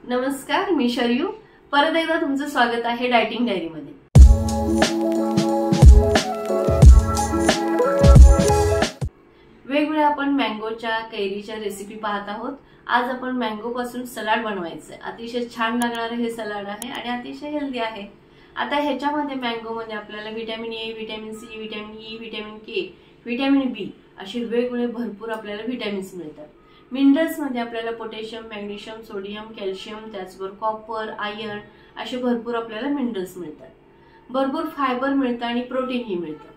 नमस्कार, मी शर्यू. परत एकदा तुमचं स्वागत आहे डायटिंग डायरी मध्ये. वेगवेगळ्या आपण मँगोच्या कैरीच्या रेसिपी पाहत आहोत. आज आपण मँगो पासून सलाड बनवायचं आहे. अतिशय छान लागणारे हे सलाड आहे आणि अतिशय हेल्दी आहे. आता ह्याच्यामध्ये मँगो मध्ये आपल्याला vitamin A, vitamin C, vitamin E, vitamin K, vitamin B असे वेगवेगळे भरपूर आपल्याला व्हिटॅमिन्स मिळतात. मिनरल्स मध्ये आपल्याला पोटॅशियम, मॅग्नेशियम, सोडियम, कॅल्शियम, त्याचबरोबर कॉपर, आयर्न असे भरपूर आपल्याला मिनरल्स मिळतात. भरपूर फायबर मिळतं आणि प्रोटीनही मिळतं.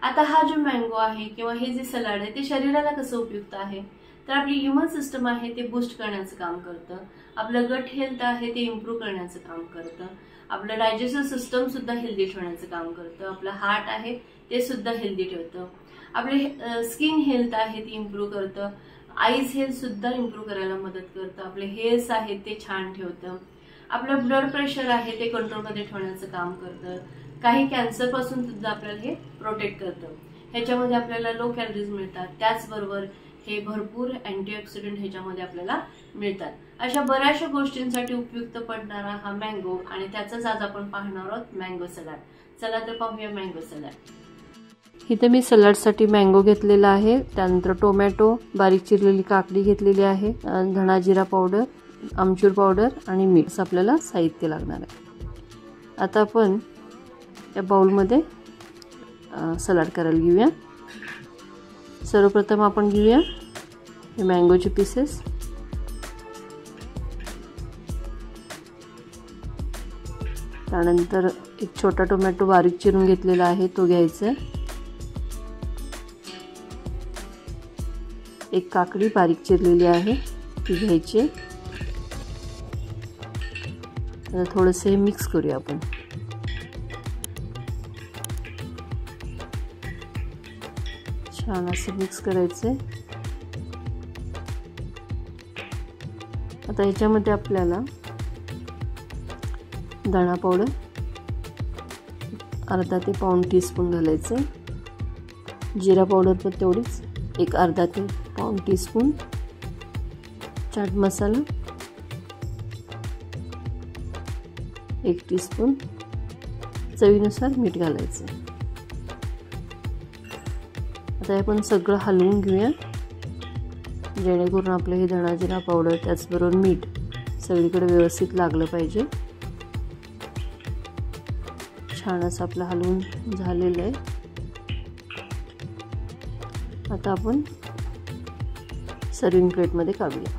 आता हा जो मँगो आहे किंवा हे जे सलाड आहे ते शरीराला कसं उपयुक्त आहे, तर आपली ह्यूमन सिस्टम आहे ते बूस्ट करण्याचं काम करतं. आपलं गट हेल्थ आहे ते इम्प्रूव्ह करण्याचं काम करतं. आपलं डायजेस्टिव्ह सिस्टम सुद्धा हेल्दी ठेवण्याचं काम करतं. आपलं हार्ट आहे ते सुद्धा हेल्दी ठेवतं. आपले स्किन हेल्थ आहे ती इम्प्रूव्ह करतं. आईज हेल्थ सुद्धा इम्प्रूव्ह करायला मदत करतं. आपले हेअर्स आहेत ते छान ठेवतं. आपलं ब्लड प्रेशर आहे ते कंट्रोलमध्ये ठेवण्याचं काम करतं. काही कॅन्सर पासून सुद्धा आपल्याला हे प्रोटेक्ट करतं. ह्याच्यामध्ये आपल्याला लो कॅलरीज मिळतात. त्याचबरोबर हे भरपूर अँटीऑक्सिडंट ह्याच्यामध्ये आपल्याला मिळतात. अशा बऱ्याचशा गोष्टींसाठी उपयुक्त पडणारा हा मँगो आणि त्याचाच आज आपण पाहणार आहोत मँगो सलाड. चला तर पाहूया मँगो सलाड. इथे मी सलाडसाठी मँगो घेतलेला आहे. त्यानंतर टोमॅटो, बारीक चिरलेली काकडी घेतलेली आहे, धणा जिरा पावडर, आमचूर पावडर आणि मीठ आपल्याला साहित्य लागणार आहे. आता आपण या बाउलमध्ये सलाड करायला घेऊया. सर्वप्रथम आपण घेऊया हे मँगोचे पीसेस. त्यानंतर एक छोटा टोमॅटो बारीक चिरून घेतलेला आहे तो घ्यायचा. एक काकडी बारीक चिरलेली आहे ती घ्यायची. आता थोडंसं हे मिक्स करूया आपण. छान असं मिक्स करायचंय. आता ह्याच्यामध्ये आपल्याला धणा पावडर अर्धा ते पाऊण टीस्पून घालायचं. जिरा पावडर पण तेवढीच, एक अर्धा ते पाऊण टीस्पून. चाट मसाला 1 टीस्पून. चवीनुसार मीठ घालायचं. आता आपण सगळं हलवून घेऊया जेणेकरून आपलं हे धणा जिरा पावडर त्याचबरोबर मीठ सगळीकडे व्यवस्थित लागलं पाहिजे. छान असं आपलं हलवून झालेलं आहे. आता आपण सर्विंग प्लेटमध्ये काढूया.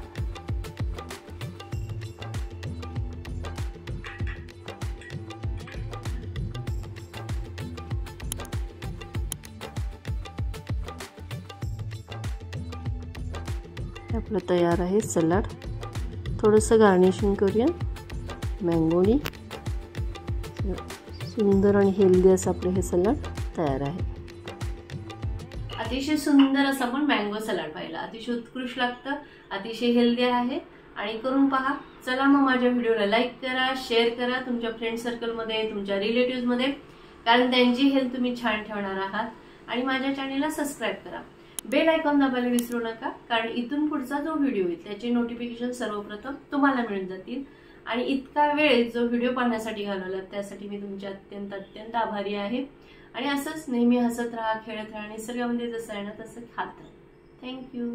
आपलं तयार आहे सलाड. थोडंसं गार्निशिंग करूया मँगोनी. सुंदर आणि हेल्दी असं आपलं हे सलाड तयार आहे. अतिशय सुंदर असं आपण मँगो सलाड पाहिला. अतिशय उत्कृष्ट लागतं, अतिशय हेल्दी आहे आणि करून पहा. चला मग माझ्या व्हिडिओला लाईक करा, शेअर करा तुमच्या फ्रेंड सर्कलमध्ये, तुमच्या रिलेटिव्हमध्ये, कारण त्यांची हेल्थ तुम्ही छान ठेवणार आहात. आणि माझ्या चॅनेलला सबस्क्राईब करा. बेल आयकॉन दाबायला विसरू नका, कारण इथून पुढचा जो व्हिडिओ येईल त्याचे नोटिफिकेशन सर्वप्रथम तुम्हाला मिळून जातील. आणि इतका वेळ जो व्हिडिओ पाहण्यासाठी घालवला त्यासाठी मी तुमचे अत्यंत अत्यंत आभारी आहे. आणि असंच नेहमी हसत राहा, खेळत राहा, निसर्गामध्ये जसं आहे ना तसं खात राहा. थँक्यू.